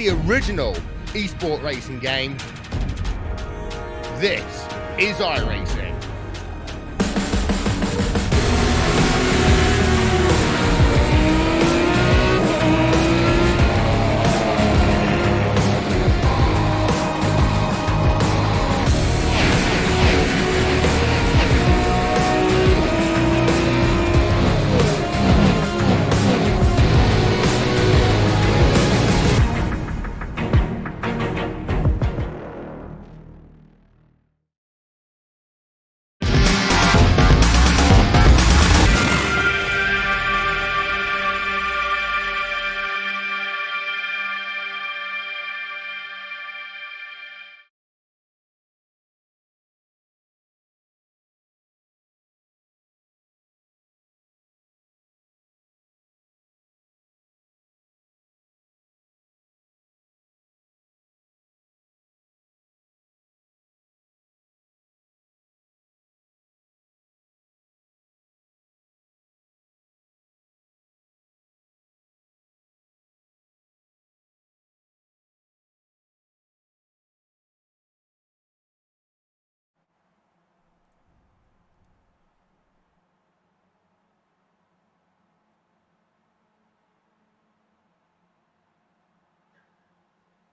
the original esport racing game. This is iRacing.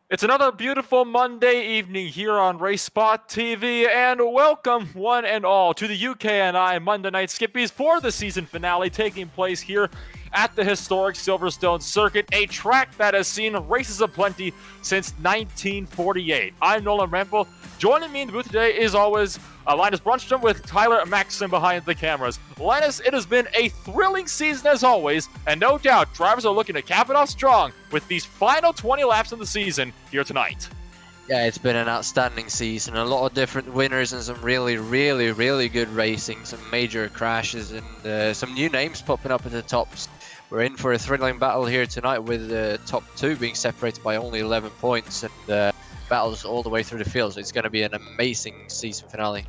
It's another beautiful Monday evening here on RaceSpotTV, and welcome one and all to the UK&I Monday Night Skippys for the season finale taking place here at the historic Silverstone circuit, a track that has seen races aplenty since 1948. I'm Nolan Rampel. Joining me in the booth today is always Linus Brunstrom with Tyler Maxson behind the cameras. Linus, it has been a thrilling season as always, and no doubt drivers are looking to cap it off strong with these final 20 laps of the season here tonight. Yeah, it's been an outstanding season. A lot of different winners and some really good racing, some major crashes, and some new names popping up at the tops. We're in for a thrilling battle here tonight with the top two being separated by only 11 points and battles all the way through the field. So it's going to be an amazing season finale.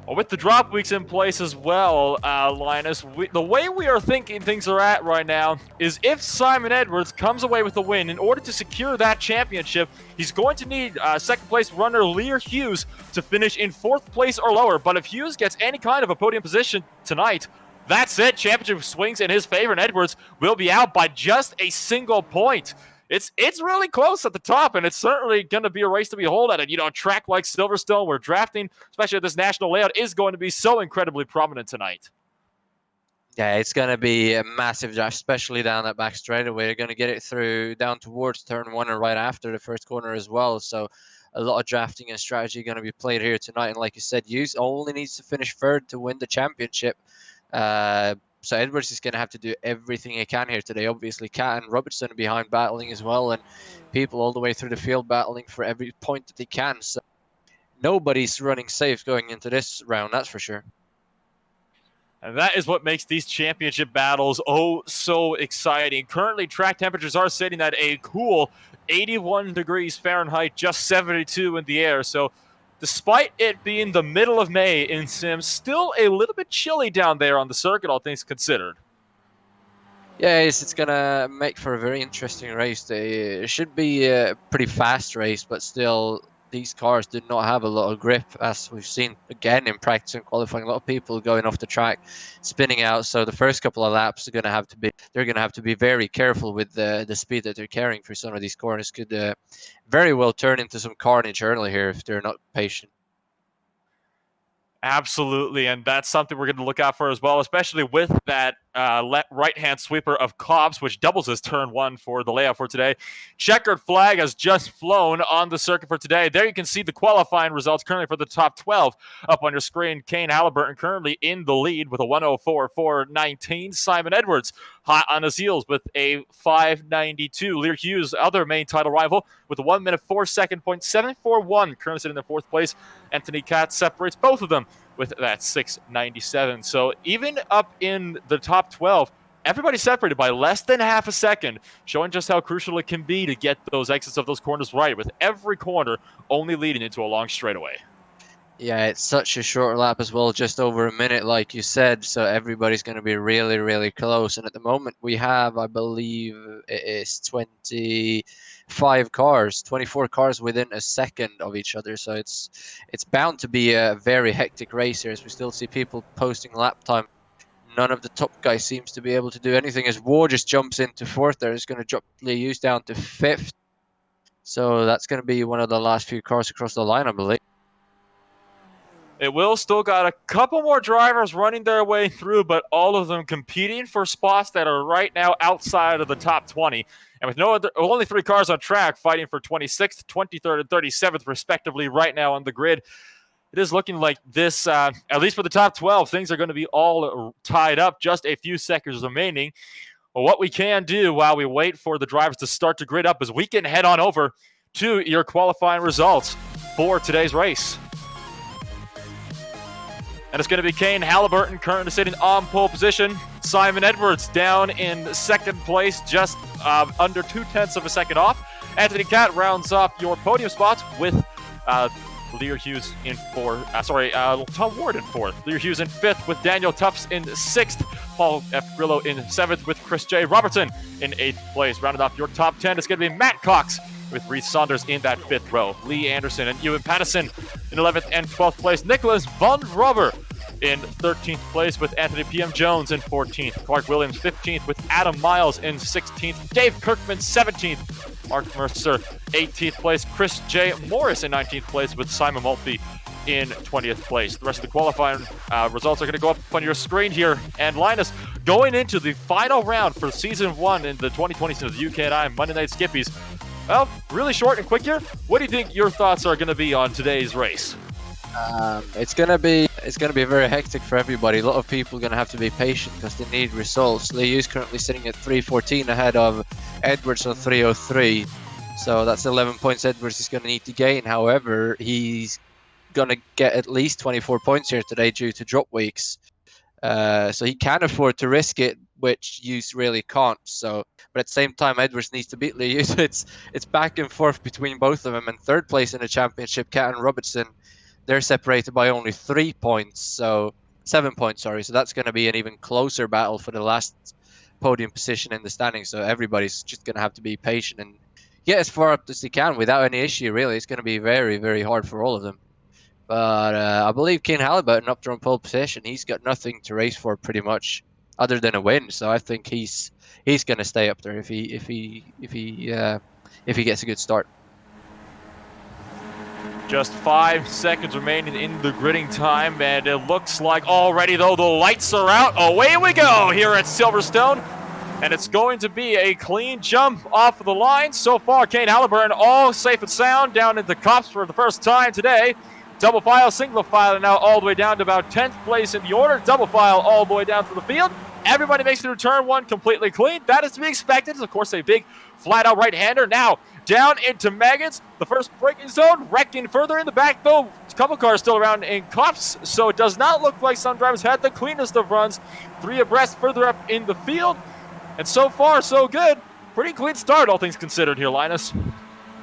Well, with the drop weeks in place as well, Linus, the way we are thinking things are at right now is if Simon Edwards comes away with a win, in order to secure that championship, he's going to need second place runner Lear Hughes to finish in fourth place or lower. But if Hughes gets any kind of a podium position tonight, that's it. Championship swings in his favor, and Edwards will be out by just a single point. It's really close at the top, and it's certainly going to be a race to behold at it. You know, a track like Silverstone, where drafting, especially at this national layout, is going to be so incredibly prominent tonight. Yeah, it's going to be a massive draft, especially down that back straightaway. They're going to get it through down towards turn one and right after the first corner as well. So a lot of drafting and strategy going to be played here tonight. And like you said, Hughes only needs to finish third to win the championship. So Edwards is going to have to do everything he can here today. Obviously, Cat and Robertson are behind battling as well, and people all the way through the field battling for every point that they can. So nobody's running safe going into this round, that's for sure. And that is what makes these championship battles oh so exciting. Currently, track temperatures are sitting at a cool 81 degrees Fahrenheit, just 72 in the air. So despite it being the middle of May in Sims, still a little bit chilly down there on the circuit, all things considered. Yeah, it's going to make for a very interesting race. It should be a pretty fast race, but still, these cars do not have a lot of grip, as we've seen again in practice and qualifying. A lot of people going off the track, spinning out. So the first couple of laps are going to have to be, they're going to have to be very careful with the speed that they're carrying for some of these corners. Could very well turn into some carnage early here if they're not patient. Absolutely, and that's something we're going to look out for as well, especially with that right-hand sweeper of Cobbs, which doubles as turn one for the layout for today. Checkered flag has just flown on the circuit for today. There you can see the qualifying results currently for the top 12 up on your screen. Kane Halliburton currently in the lead with a 104.419. Simon Edwards hot on his heels with a 592. Lear Hughes, other main title rival, with a 1 minute 4 second point 741, currently sitting in fourth place. Anthony Katz separates both of them with that 697. So even up in the top 12, everybody separated by less than half a second, showing just how crucial it can be to get those exits of those corners right, with every corner only leading into a long straightaway. Yeah, it's such a short lap as well, just over a minute, like you said. So everybody's going to be really close. And at the moment, we have, I believe, it is 5 cars, 24 cars within a second of each other. So it's bound to be a very hectic race here, as we still see people posting lap time. None of the top guys seems to be able to do anything, as War just jumps into 4th there. Is going to drop Liu's down to 5th. So that's going to be one of the last few cars across the line, I believe. It will still got a couple more drivers running their way through, but all of them competing for spots that are right now outside of the top 20. And with only 3 cars on track, fighting for 26th, 23rd, and 37th, respectively, right now on the grid. It is looking like this, at least for the top 12, things are going to be all tied up. Just a few seconds remaining. Well, what we can do while we wait for the drivers to start to grid up is we can head on over to your qualifying results for today's race. And it's going to be Kane Halliburton currently sitting on pole position. Simon Edwards down in 2nd place, just under 0.2 of a second off. Anthony Catt rounds off your podium spots with Lear Hughes in 4th. Tom Ward in 4th. Lear Hughes in 5th with Daniel Tufts in 6th. Paul F. Grillo in 7th with Chris J. Robertson in 8th place. Rounding off your top 10, it's going to be Matt Cox with Reese Saunders in that 5th row. Lee Anderson and Ewan Pattison in 11th and 12th place. Nicholas Von Robber in 13th place with Anthony P.M. Jones in 14th. Clark Williams 15th with Adam Miles in 16th. Dave Kirkman 17th. Mark Mercer 18th place. Chris J. Morris in 19th place with Simon Maltby in 20th place. The rest of the qualifying results are going to go up on your screen here. And Linus, going into the final round for Season 1 in the 2020 season of the UK&I Monday Night Skippies. Well, really short and quick here. What do you think your thoughts are going to be on today's race? It's gonna be very hectic for everybody. A lot of people are gonna have to be patient because they need results. Liu's currently sitting at 3:14 ahead of Edwards on 3:03, so that's 11 points Edwards is gonna need to gain. However, he's gonna get at least 24 points here today due to drop weeks, so he can afford to risk it, which Hughes really can't. So, but at the same time, Edwards needs to beat Liu. So it's back and forth between both of them. And 3rd place in the championship, Cat and Robertson. They're separated by only 3 points, so 7 points, sorry. So that's going to be an even closer battle for the last podium position in the standings. So everybody's just going to have to be patient and get as far up as they can without any issue, really. It's going to be very, very hard for all of them. But I believe Kane Halliburton up there on pole position, he's got nothing to race for pretty much other than a win. So I think he's going to stay up there if he gets a good start. Just 5 seconds remaining in the gridding time, and it looks like already, though, the lights are out. Away we go here at Silverstone, and it's going to be a clean jump off of the line. So far, Kane Halliburton all safe and sound down into Cops for the first time today. Double file, single file, and now all the way down to about 10th place in the order. Double file all the way down to the field. Everybody makes it to turn 1 completely clean. That is to be expected. Of course, a big flat-out right-hander. Now, down into Maggots, the first braking zone, wrecking further in the back, though. A couple cars still around in Cops, so it does not look like some drivers had the cleanest of runs. 3 abreast further up in the field, and so far, so good. Pretty clean start, all things considered here, Linus.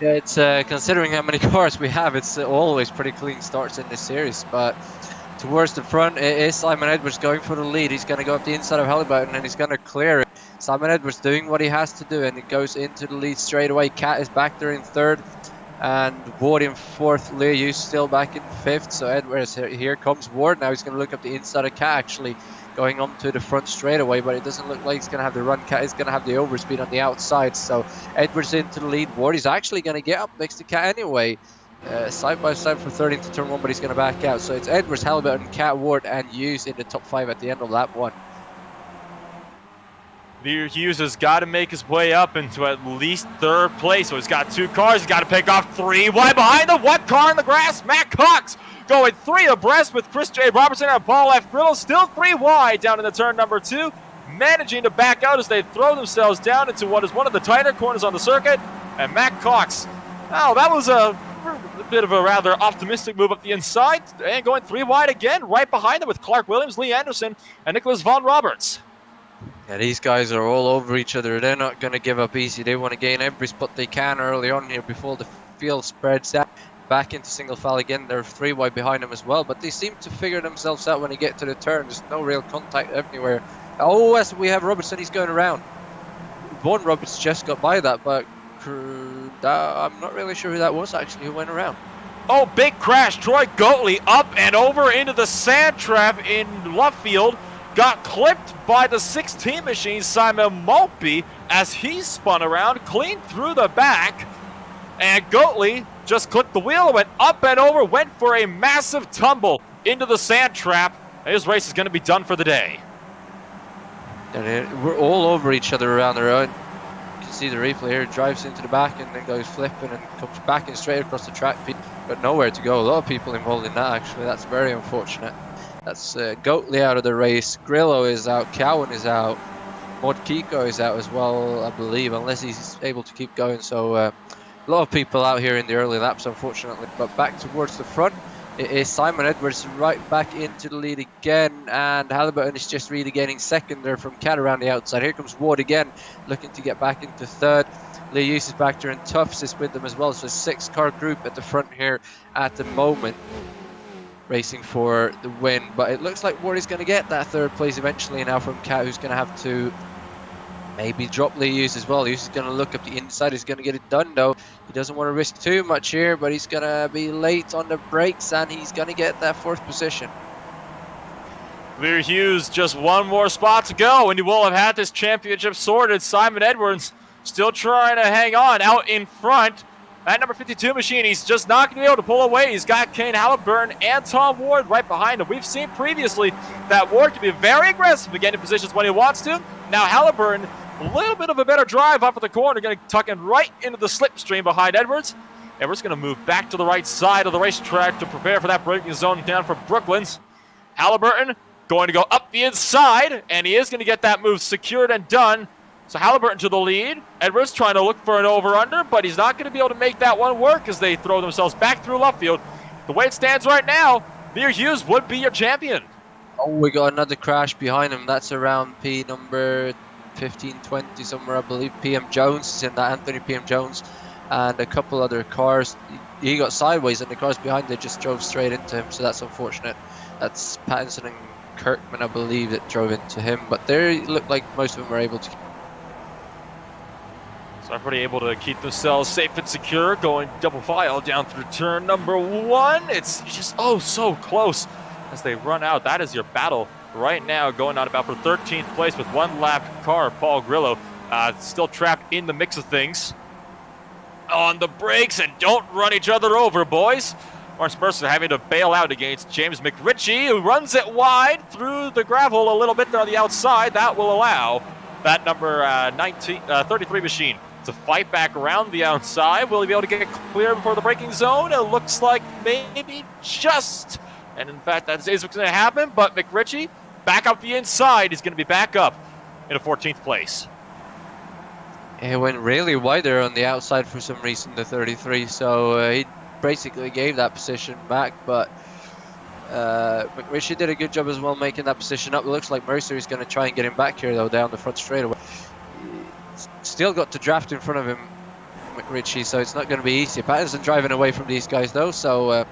Yeah, it's considering how many cars we have, it's always pretty clean starts in this series, but towards the front, it is Simon Edwards going for the lead. He's going to go up the inside of Halliburton and he's going to clear it. Simon Edwards doing what he has to do, and he goes into the lead straight away. Cat is back there in 3rd, and Ward in 4th. Liu still back in 5th. So Edwards, here comes Ward. Now he's going to look up the inside of Cat, actually going on to the front straight away, but it doesn't look like he's going to have the run. Cat is going to have the overspeed on the outside. So Edwards into the lead. Ward is actually going to get up next to Cat anyway. Side by side for 3rd into turn 1, but he's going to back out. So it's Edwards, Halliburton, Cat, Ward, and Hughes in the top 5 at the end of lap 1. Hughes has got to make his way up into at least 3rd place. So he's got 2 cars. He's got to pick off 3 wide behind him. 1 car in the grass. Matt Cox going 3 abreast with Chris J. Robertson and Paul F. Grillo. Still 3 wide down in the turn number 2. Managing to back out as they throw themselves down into what is one of the tighter corners on the circuit. And Matt Cox, oh, that was a bit of a rather optimistic move up the inside. And going 3 wide again, right behind them with Clark Williams, Lee Anderson, and Nicholas Von Roberts. Yeah, these guys are all over each other. They're not going to give up easy. They want to gain every spot they can early on here before the field spreads out. Back into single file again. They're 3 wide behind them as well, but they seem to figure themselves out when they get to the turn. There's no real contact anywhere. Oh, as we have Robertson, he's going around. Von Roberts just got by that, but I'm not really sure who that was actually who went around. Oh, big crash. Troy Goatley up and over into the sand trap in left field. Got clipped by the 16 machine, Simon Maltby, as he spun around, clean through the back. And Goatley just clipped the wheel, went up and over, went for a massive tumble into the sand trap. His race is going to be done for the day. And we're all over each other around the road. You can see the replay here. Drives into the back and then goes flipping and comes back and straight across the track. But nowhere to go. A lot of people involved in that, actually. That's very unfortunate. That's Goatley out of the race. Grillo is out. Cowan is out. Mod Kiko is out as well, I believe, unless he's able to keep going. So a lot of people out here in the early laps, unfortunately. But back towards the front, it is Simon Edwards right back into the lead again. And Halliburton is just really getting second there from Cat around the outside. Here comes Ward again, looking to get back into third. Lee Hughes is back there and Tufts is with them as well. So 6-car group at the front here at the moment, racing for the win. But it looks like Ward is going to get that third place eventually now from Cat, who's going to have to maybe drop Lee Hughes as well. Hughes is going to look up the inside. He's going to get it done though. He doesn't want to risk too much here, but he's going to be late on the brakes and he's going to get that 4th position. Lee Hughes, just one more spot to go and he will have had this championship sorted. Simon Edwards still trying to hang on out in front. That number 52 machine, he's just not going to be able to pull away. He's got Kane Halliburton and Tom Ward right behind him. We've seen previously that Ward can be very aggressive in getting positions when he wants to. Now Halliburton, a little bit of a better drive off of the corner, going to tuck in right into the slipstream behind Edwards. Edwards going to move back to the right side of the racetrack to prepare for that braking zone down for Brooklands. Halliburton going to go up the inside, and he is going to get that move secured and done. So Halliburton to the lead. Edwards trying to look for an over-under, but he's not going to be able to make that one work as they throw themselves back through left field. The way it stands right now, Lee Hughes would be your champion. Oh, we got another crash behind him. That's around P number 1520 somewhere, I believe. PM Jones is in that, Anthony PM Jones, and a couple other cars. He got sideways and the cars behind it just drove straight into him, so that's unfortunate. That's Pattinson and Kirkman, I believe, that drove into him, but they looked like most of them were able to. So everybody able to keep themselves safe and secure, going double file down through turn number 1. It's just so close as they run out. That is your battle right now, going on about for 13th place with one lap car. Paul Grillo still trapped in the mix of things. On the brakes, and don't run each other over, boys. Lawrence Mercer having to bail out against James McRitchie, who runs it wide through the gravel a little bit there on the outside. That will allow that number 33 machine to fight back around the outside. Will he be able to get clear before the braking zone? It looks like maybe just. And in fact, that is what's going to happen. But McRitchie back up the inside. He's going to be back up in a 14th place. It went really wide there on the outside for some reason, the 33. So he basically gave that position back. But McRitchie did a good job as well making that position up. It looks like Mercer is going to try and get him back here, though, down the front straightaway. Still got to draft in front of him, McRitchie, so it's not going to be easy. Pattinson driving away from these guys, though, so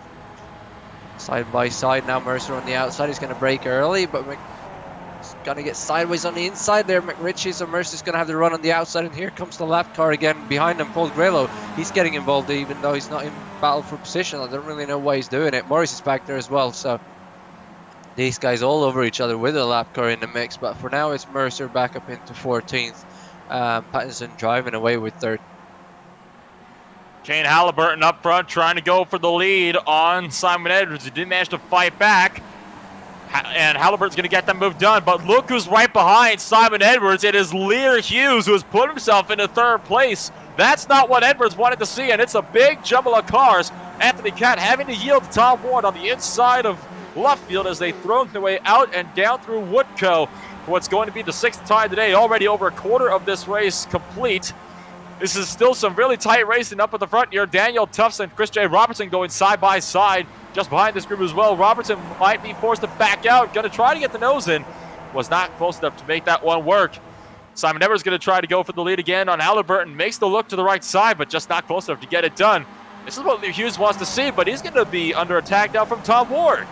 side by side now. Mercer on the outside. He's going to brake early, but he's going to get sideways on the inside there, McRitchie, so Mercer's going to have the run on the outside, and here comes the lap car again behind him, Paul Grillo. He's getting involved even though he's not in battle for position. I don't really know why he's doing it. Morris is back there as well, so these guys all over each other with a lap car in the mix, but for now it's Mercer back up into 14th. Pattinson driving away with 3rd. Kane Halliburton up front trying to go for the lead on Simon Edwards, who didn't manage to fight back. And Halliburton's going to get that move done. But look who's right behind Simon Edwards. It is Lee Hughes, who has put himself into 3rd place. That's not what Edwards wanted to see, and it's a big jumble of cars. Anthony Catt having to yield to Tom Ward on the inside of left field as they throw their way out and down through Woodco. What's going to be the 6th time today. Already over a quarter of this race complete. This is still some really tight racing up at the front here. Daniel Tufts and Chris J. Robertson going side by side just behind this group as well. Robertson might be forced to back out. Going to try to get the nose in. Was not close enough to make that one work. Simon Edwards going to try to go for the lead again on Halliburton. Makes the look to the right side, but just not close enough to get it done. This is what Lee Hughes wants to see, but he's going to be under attack now from Tom Ward.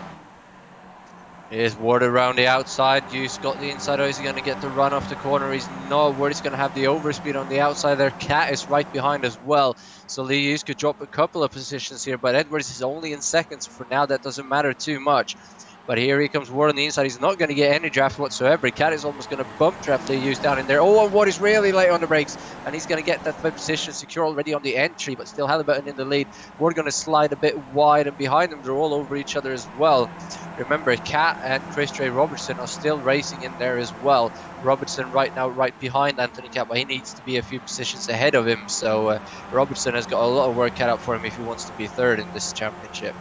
Here's Ward around the outside. Hughes got the inside. Is he going to get the run off the corner? He's not. Ward is going to have the overspeed on the outside there. Cat is right behind as well. So Lee Hughes could drop a couple of positions here, but Edwards is only in second. So for now, that doesn't matter too much. But here he comes, Ward on the inside. He's not going to get any draft whatsoever. Cat is almost going to bump draft Lee Hughes down in there. Oh, and Ward is really late on the brakes. And he's going to get that third position secure already on the entry, but still Halliburton in the lead. Ward going to slide a bit wide, and behind them, they're all over each other as well. Remember, Cat and Chris J. Robertson are still racing in there as well. Robertson right now right behind Anthony Cat, but he needs to be a few positions ahead of him. So Robertson has got a lot of work cut out for him if he wants to be third in this championship.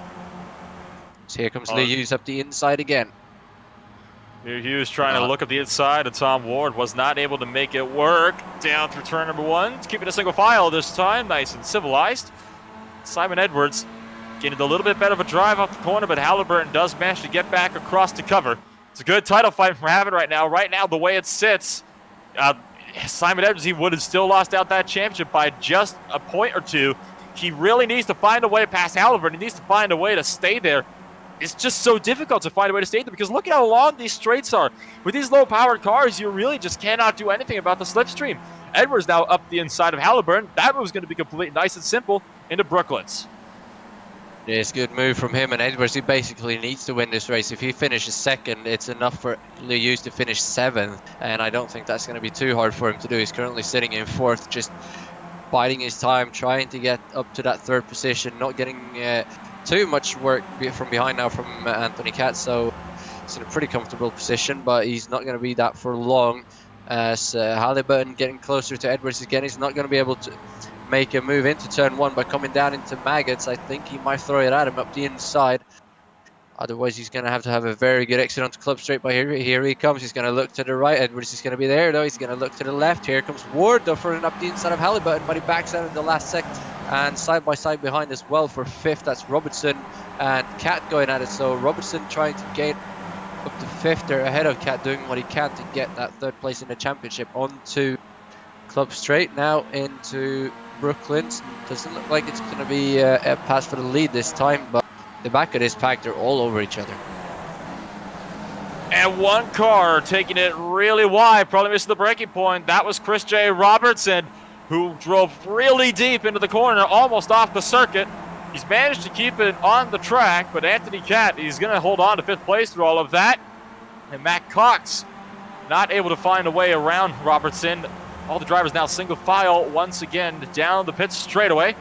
So here comes Lee Hughes up the inside again. Hughes trying to look up the inside, and Tom Ward was not able to make it work. Down through turn number 1, keeping a single file this time, nice and civilized. Simon Edwards getting a little bit better of a drive off the corner, but Halliburton does manage to get back across to cover. It's a good title fight we're having right now. Right now, the way it sits, Simon Edwards, he would have still lost out that championship by just a point or two. He really needs to find a way past Halliburton. He needs to find a way to stay there. It's just so difficult to find a way to stay there because look at how long these straights are. With these low-powered cars, you really just cannot do anything about the slipstream. Edwards now up the inside of Halliburton. That move's going to be completely nice and simple into Brooklands. It's a good move from him, and Edwards, he basically needs to win this race. If he finishes second, it's enough for Lee Hughes to finish 7th, and I don't think that's going to be too hard for him to do. He's currently sitting in 4th, just biding his time, trying to get up to that 3rd position, not getting too much work from behind now from Anthony Cat, so he's in a pretty comfortable position, but he's not going to be that for long. As Halliburton getting closer to Edwards again, he's not going to be able to make a move into turn 1 by coming down into Maggots. I think he might throw it at him up the inside. Otherwise, he's going to have a very good exit onto Club Straight. But here he comes. He's going to look to the right. Edwards is going to be there, though. He's going to look to the left. Here comes Ward, though, for an up the inside of Halliburton, but he backs out in the last second. And side by side behind as well for 5th. That's Robertson and Cat going at it. So Robertson trying to gain up to 5th. They're ahead of Cat, doing what he can to get that 3rd place in the championship onto Club Straight. Now into Brooklands. Doesn't look like it's going to be a pass for the lead this time, but the back of this pack, they're all over each other. And one car taking it really wide, probably missing the braking point. That was Chris J. Robertson, who drove really deep into the corner, almost off the circuit. He's managed to keep it on the track, but Anthony Cat, he's going to hold on to 5th place through all of that. And Matt Cox not able to find a way around Robertson. All the drivers now single file once again down the pit straightaway.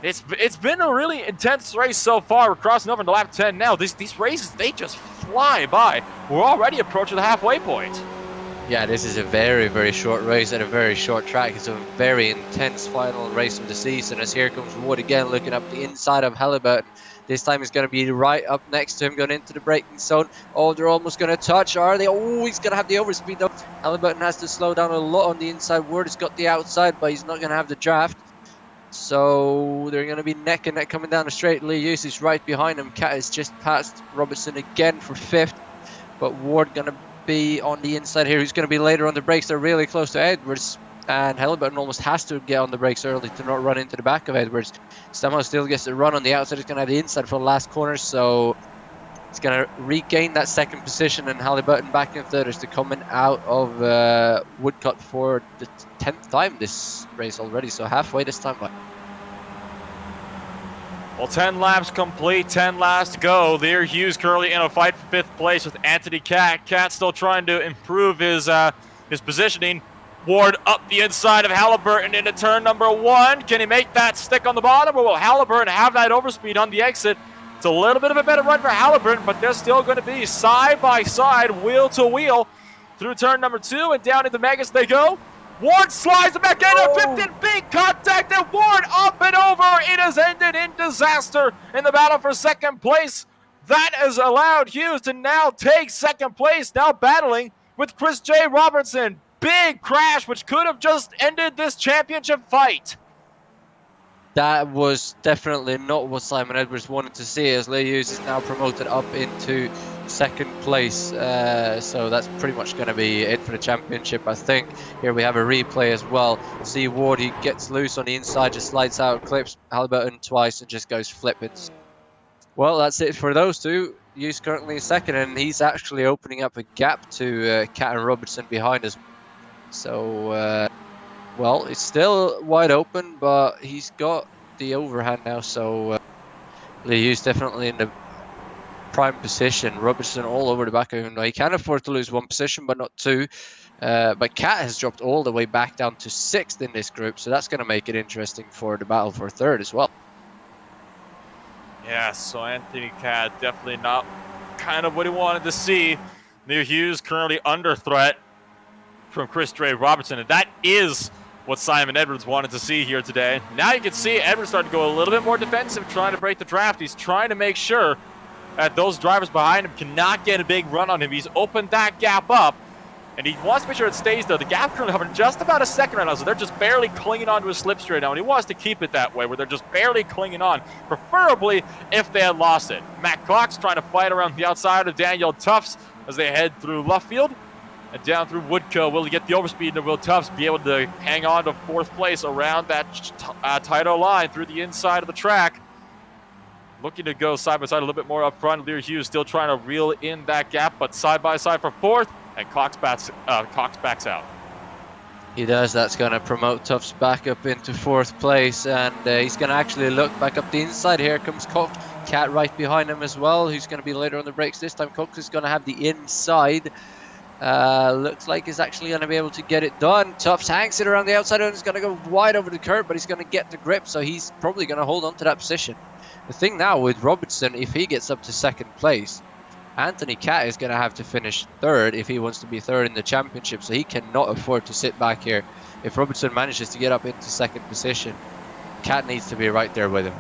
It's been a really intense race so far. We're crossing over into lap 10 now. These races, they just fly by. We're already approaching the halfway point. Yeah, this is a very, very short race at a very short track. It's a very intense final race of the season, as here comes Wood again looking up the inside of Halliburton. This time he's going to be right up next to him, going into the braking zone. Oh, they're almost going to touch, are they? Oh, he's going to have the overspeed though. Halliburton has to slow down a lot on the inside. Ward has got the outside, but he's not going to have the draft. So they're going to be neck and neck coming down the straight. Lee Hughes is right behind him. Cat is just past Robertson again for 5th. But Ward going to be on the inside here. Who's going to be later on the brakes? They're really close to Edwards. And Halliburton almost has to get on the brakes early to not run into the back of Edwards. Somehow still gets the run on the outside. He's going to have the inside for the last corner. So he's going to regain that 2nd position. And Halliburton back in 3rd as they're coming out of Woodcut for the 10th time this race already. So halfway this time. Well, 10 laps complete, 10 laps to go. There, Hughes currently in a fight for 5th place with Anthony Cat. Cat still trying to improve his positioning. Ward up the inside of Halliburton into turn number 1. Can he make that stick on the bottom, or will Halliburton have that overspeed on the exit? It's a little bit of a better run for Halliburton, but they're still going to be side by side, wheel to wheel through turn number 2, and down into Megas they go. Ward slides back in, 15 big contact, and Ward up and over. It has ended in disaster in the battle for 2nd place. That has allowed Hughes to now take 2nd place, now battling with Chris J. Robertson. Big crash, which could have just ended this championship fight. That was definitely not what Simon Edwards wanted to see, as Lee Hughes is now promoted up into 2nd place. So that's pretty much going to be it for the championship, I think. Here we have a replay as well. See Ward, he gets loose on the inside, just slides out, clips Halliburton twice, and just goes flipping. Well, that's it for those two. Hughes currently in second, and he's actually opening up a gap to Cat and Robertson behind us. So, well, it's still wide open, but he's got the overhand now. So Lee Hughes definitely in the prime position. Robertson all over the back of him. Now he can afford to lose one position, but not two. But Cat has dropped all the way back down to 6th in this group, so that's going to make it interesting for the battle for 3rd as well. Yeah, so Anthony Cat definitely not kind of what he wanted to see. Lear Hughes currently under threat from Chris Dre Robertson, and that is what Simon Edwards wanted to see here today. Now you can see Edwards starting to go a little bit more defensive, trying to break the draft. He's trying to make sure that those drivers behind him cannot get a big run on him. He's opened that gap up, and he wants to make sure it stays there. The gap currently hovering just about a second right now, so they're just barely clinging onto a slipstream right now, and he wants to keep it that way, where they're just barely clinging on, preferably if they had lost it. Matt Cox trying to fight around the outside of Daniel Tufts as they head through Luffield and down through Woodco. Will he get the overspeed, and will Tufts be able to hang on to 4th place around that title line through the inside of the track? Looking to go side by side a little bit more up front. Lear Hughes still trying to reel in that gap, but side by side for 4th, and Cox backs out. He does. That's going to promote Tufts back up into 4th place, and he's going to actually look back up the inside. Here comes Cox. Cat right behind him as well, who's going to be later on the brakes this time. Cox is going to have the inside. Looks like he's actually going to be able to get it done. Tufts hangs it around the outside and he's going to go wide over the curb, but he's going to get the grip, so he's probably going to hold on to that position. The thing now with Robertson, if he gets up to 2nd place, Anthony Cat is going to have to finish 3rd if he wants to be 3rd in the championship, so he cannot afford to sit back here. If Robertson manages to get up into 2nd position, Cat needs to be right there with him.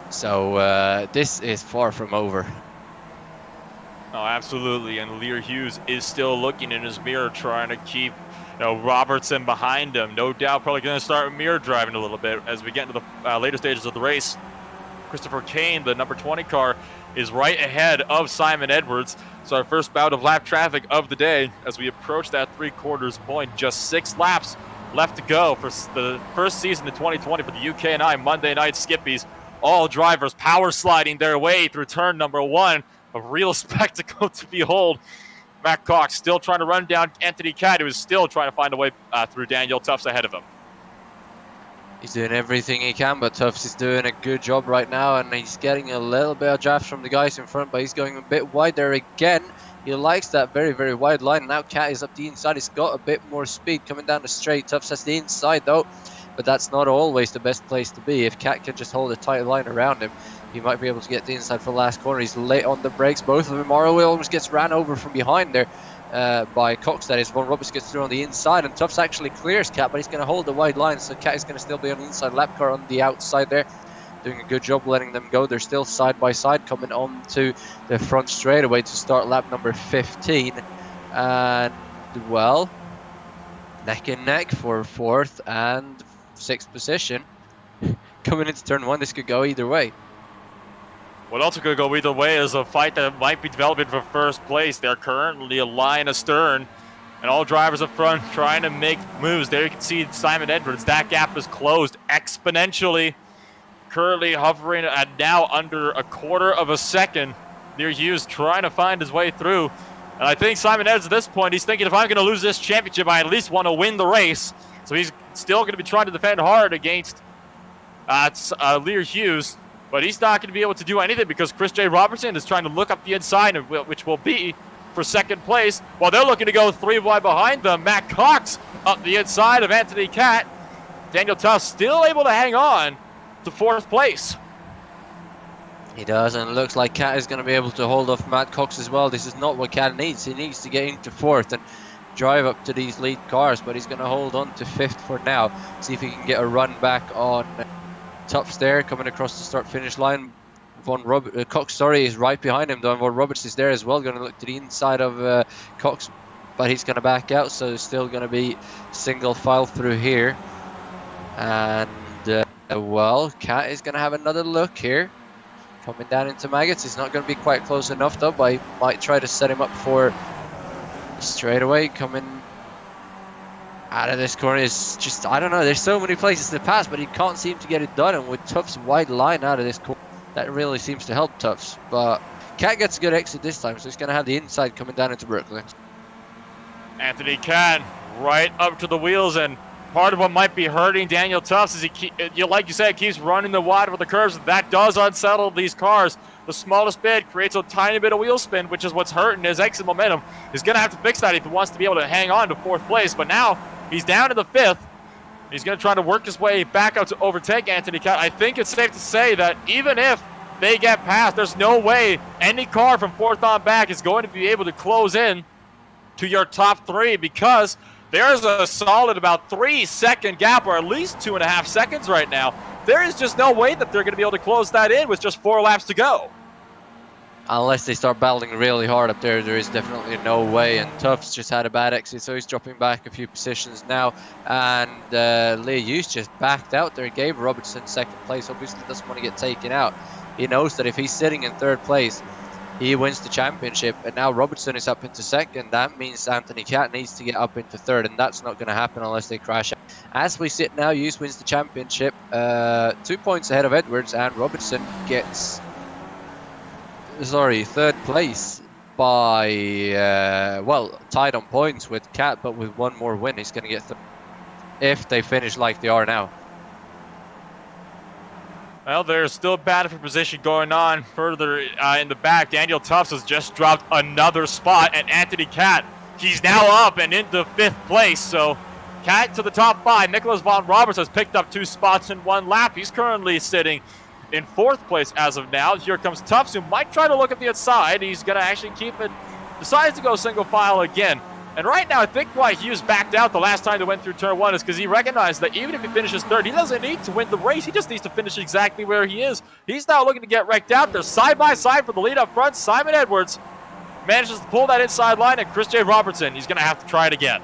So this is far from over. Oh, absolutely, and Lear Hughes is still looking in his mirror, trying to keep Robertson behind him. No doubt probably going to start mirror driving a little bit as we get into the later stages of the race. Christopher Kane, the number 20 car, is right ahead of Simon Edwards. So our first bout of lap traffic of the day as we approach that 3/4 point. Just 6 laps left to go for the first season of 2020 for the UK&I Monday Night Skippys. All drivers power sliding their way through turn number 1. A real spectacle to behold. Matt Cox still trying to run down Anthony Cat, who is still trying to find a way through Daniel Tufts ahead of him. He's doing everything he can, but Tufts is doing a good job right now, and he's getting a little bit of draft from the guys in front, but he's going a bit wide there again. He likes that very, very wide line. Now Cat is up the inside. He's got a bit more speed coming down the straight. Tufts has the inside, though, but that's not always the best place to be. If Cat can just hold a tight line around him, he might be able to get the inside for the last corner. He's late on the brakes. Both of them are. Almost gets ran over from behind there by Cox. That is. Von Roberts gets through on the inside, and Tufts actually clears Cat, but he's going to hold the wide line, so Cat is going to still be on the inside. Lap car on the outside there, doing a good job letting them go. They're still side by side, coming on to the front straightaway to start lap number 15. And, well, neck and neck for 4th and 6th position. Coming into turn 1, this could go either way. What also could go either way is a fight that might be developing for 1st place. They're currently a line astern, and all drivers up front trying to make moves. There you can see Simon Edwards. That gap is closed exponentially. Currently hovering at now under 1/4 second. Lear Hughes trying to find his way through. And I think Simon Edwards at this point, he's thinking, if I'm going to lose this championship, I at least want to win the race. So he's still going to be trying to defend hard against Lear Hughes. But he's not going to be able to do anything because Chris J. Robertson is trying to look up the inside, which will be for 2nd place. While they're looking to go 3 wide behind them, Matt Cox up the inside of Anthony Cat. Daniel Tufts still able to hang on to 4th place. He does, and it looks like Cat is going to be able to hold off Matt Cox as well. This is not what Cat needs. He needs to get into 4th and drive up to these lead cars, but he's going to hold on to 5th for now. See if he can get a run back on Tufts there, coming across the start-finish line. Cox, is right behind him, though. Von Roberts is there as well, going to look to the inside of Cox, but he's going to back out, so there's still going to be single file through here. And, well, Cat is going to have another look here. Coming down into Maggots. He's not going to be quite close enough, though, but he might try to set him up for straightaway. Coming out of this corner is just, I don't know, there's so many places to pass, but he can't seem to get it done. And with Tufts' wide line out of this corner, that really seems to help Tufts. But Cat gets a good exit this time, so he's going to have the inside coming down into Brooklyn. Anthony Cat right up to the wheels, and part of what might be hurting Daniel Tufts is like you said, keeps running the wide with the curves. That does unsettle these cars. The smallest bit creates a tiny bit of wheel spin, which is what's hurting his exit momentum. He's going to have to fix that if he wants to be able to hang on to 4th place. But now he's down to the 5th. He's going to try to work his way back out to overtake Anthony Cat. I think it's safe to say that even if they get past, there's no way any car from 4th on back is going to be able to close in to your top 3, because there's a solid about 3-second gap, or at least 2.5 seconds right now. There is just no way that they're going to be able to close that in with just 4 laps to go. Unless they start battling really hard up there, there is definitely no way. And Tufts just had a bad exit, so he's dropping back a few positions now. And Lee Hughes just backed out there, gave Robertson 2nd place. Obviously doesn't want to get taken out. He knows that if he's sitting in 3rd place, he wins the championship. And now Robertson is up into 2nd. That means Anthony Cat needs to get up into 3rd, and that's not going to happen unless they crash out. As we sit now, Hughes wins the championship, 2 points ahead of Edwards, and Robertson gets... 3rd place by, well, tied on points with Cat, but with 1 more win, he's going to get if they finish like they are now. Well, there's still a battle for position going on further in the back. Daniel Tufts has just dropped another spot, and Anthony Cat, he's now up and into 5th place. So Cat to the top 5. Nicholas Von Roberts has picked up 2 spots in 1 lap. He's currently sitting in 4th place as of now. Here comes Tufts, who might try to look at the outside. He's going to actually keep it, decides to go single file again. And right now, I think why Hughes backed out the last time they went through turn 1 is because he recognized that even if he finishes 3rd, he doesn't need to win the race. He just needs to finish exactly where he is. He's now looking to get wrecked out. They're side by side for the lead up front. Simon Edwards manages to pull that inside line, and Chris J. Robertson, he's going to have to try it again.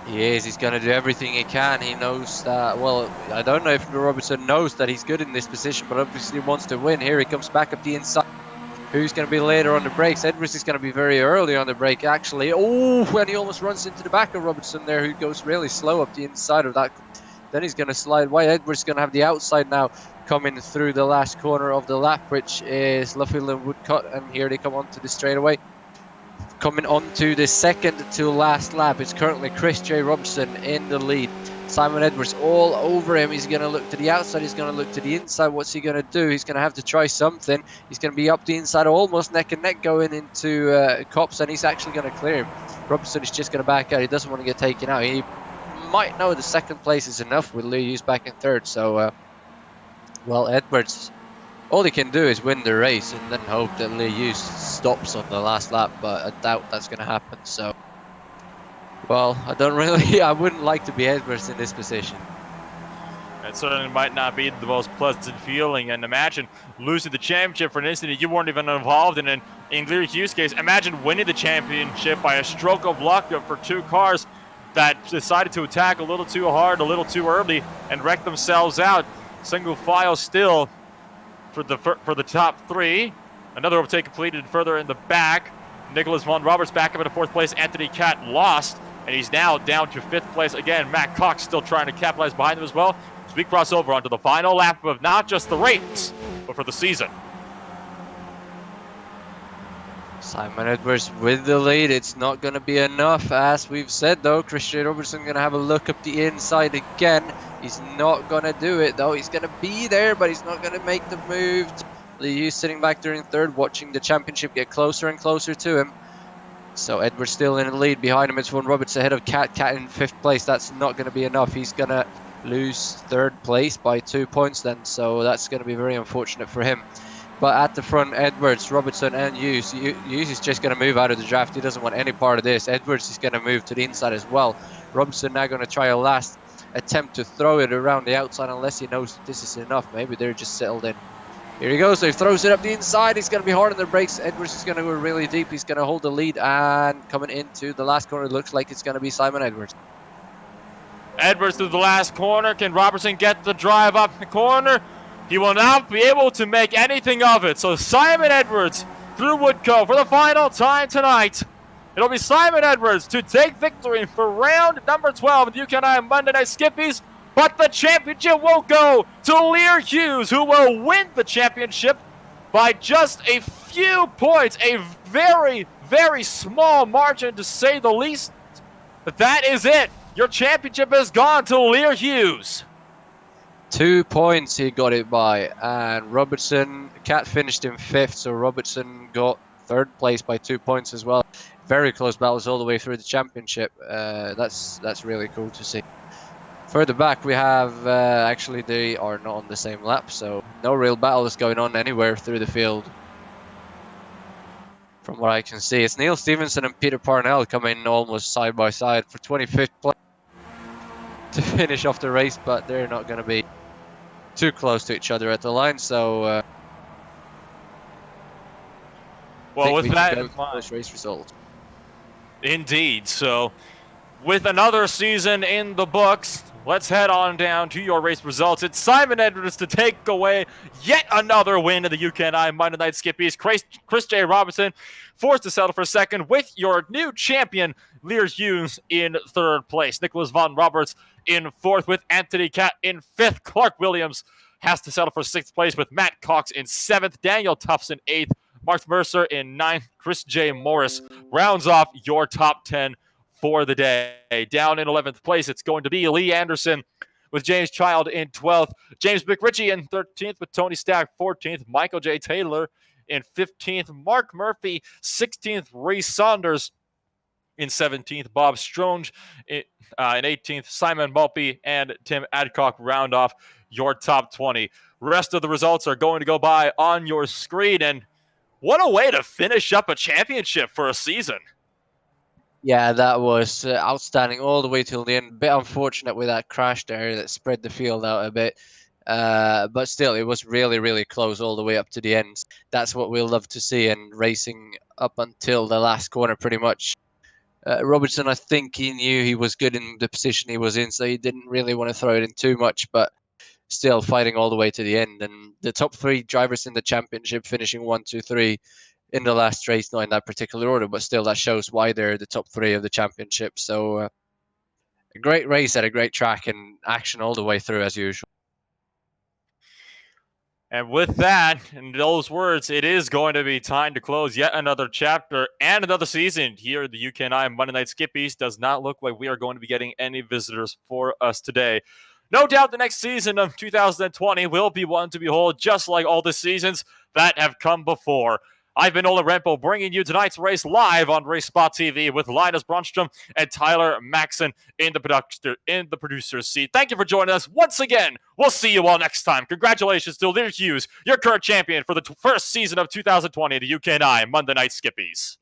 He is. He's going to do everything he can. He knows that, well, I don't know if Robertson knows that he's good in this position, but obviously wants to win. Here he comes back up the inside. Who's going to be later on the brakes? Edwards is going to be very early on the brake, actually. Oh, when he almost runs into the back of Robertson there, who goes really slow up the inside of that. Then he's going to slide wide. Edwards is going to have the outside now coming through the last corner of the lap, which is Luffield and Woodcut. And here they come onto the straightaway. Coming on to the 2nd to last lap, it's currently Chris J. Robertson in the lead. Simon Edwards all over him. He's going to look to the outside. He's going to look to the inside. What's he going to do? He's going to have to try something. He's going to be up the inside, almost neck and neck going into Cops, and he's actually going to clear him. Robertson is just going to back out. He doesn't want to get taken out. He might know the 2nd place is enough with Lee Hughes back in 3rd. So, well, Edwards... all he can do is win the race and then hope that Lee Hughes stops on the last lap, but I doubt that's going to happen. So, well, I wouldn't like to be Edwards in this position. It certainly might not be the most pleasant feeling, and imagine losing the championship for an instant you weren't even involved in. And in Lee Hughes' case, imagine winning the championship by a stroke of luck for 2 cars that decided to attack a little too hard, a little too early, and wreck themselves out. Single file still for the top 3. Another overtake completed further in the back. Nicholas Von Roberts back up into 4th place. Anthony Cat lost, and he's now down to 5th place. Again, Matt Cox still trying to capitalize behind him as well. So we cross over onto the final lap of not just the race, but for the season. Simon Edwards with the lead. It's not going to be enough, as we've said, though. Chris J. Robertson going to have a look up the inside again. He's not going to do it, though. He's going to be there, but he's not going to make the move. Lee Hughes sitting back there in 3rd, watching the championship get closer and closer to him. So Edwards still in the lead. Behind him, it's Von Roberts ahead of Cat. Cat in 5th place. That's not going to be enough. He's going to lose 3rd place by 2 points then. So that's going to be very unfortunate for him. But at the front, Edwards, Robertson, and Hughes. Hughes is just going to move out of the draft. He doesn't want any part of this. Edwards is going to move to the inside as well. Robertson now going to try a last attempt to throw it around the outside, unless he knows this is enough. Maybe they're just settled in. Here he goes. So he throws it up the inside. He's going to be hard on the brakes. Edwards is going to go really deep. He's going to hold the lead, and coming into the last corner, it looks like it's going to be Simon Edwards. Edwards through the last corner. Can Robertson get the drive up the corner? He will not be able to make anything of it. So Simon Edwards through Woodco for the final time tonight. It'll be Simon Edwards to take victory for round number 12 of the UK&I Monday Night Skippies. But the championship will go to Lee Hughes, who will win the championship by just a few few points, a very, very small margin to say the least. But that is it. Your championship has gone to Lear Hughes. 2 points he got it by, and Robertson, Cat finished in 5th, so Robertson got 3rd place by 2 points as well. Very close battles all the way through the championship. That's really cool to see. Further back we have, actually they are not on the same lap, so no real battles going on anywhere through the field. From what I can see, it's Neil Stevenson and Peter Parnell coming almost side by side for 25th place to finish off the race, but they're not going to be too close to each other at the line, so well, with that in mind, mind, race results. Indeed. So, with another season in the books, let's head on down to your race results. It's Simon Edwards to take away yet another win in the UK&I Monday Night Skippys. Chris J. Robinson forced to settle for 2nd with your new champion, Lear Hughes, in 3rd place. Nicholas Von Roberts in 4th with Anthony Cat in 5th. Clark Williams has to settle for 6th place with Matt Cox in 7th. Daniel Tufts in 8th. Mark Mercer in 9th. Chris J. Morris rounds off your top 10 for the day. Down in 11th place, it's going to be Lee Anderson with James Child in 12th. James McRitchie in 13th with Tony Stack 14th. Michael J. Taylor in 15th. Mark Murphy 16th. Reese Saunders in 17th. Bob Stronge in 18th. Simon Mulpey and Tim Adcock round off your top 20. Rest of the results are going to go by on your screen, and what a way to finish up a championship for a season. Yeah, that was outstanding all the way till the end. Bit unfortunate with that crash there that spread the field out a bit. But still, it was really, really close all the way up to the end. That's what we'll love to see, and racing up until the last corner pretty much. Robertson, I think he knew he was good in the position he was in, so he didn't really want to throw it in too much, but still fighting all the way to the end. And the top 3 drivers in the championship finishing 1, 2, 3 in the last race, not in that particular order, but still that shows why they're the top 3 of the championship. So a great race at a great track and action all the way through as usual. And with that, and those words, it is going to be time to close yet another chapter and another season here at the UK&I Monday Night Skippies. Does not look like we are going to be getting any visitors for us today. No doubt the next season of 2020 will be one to behold, just like all the seasons that have come before. I've been Ola Rempo, bringing you tonight's race live on RaceSpotTV with Linus Brunstrom and Tyler Maxson in the producer's seat. Thank you for joining us once again. We'll see you all next time. Congratulations to Lear Hughes, your current champion for the first season of 2020 at the UK&I Monday Night Skippies.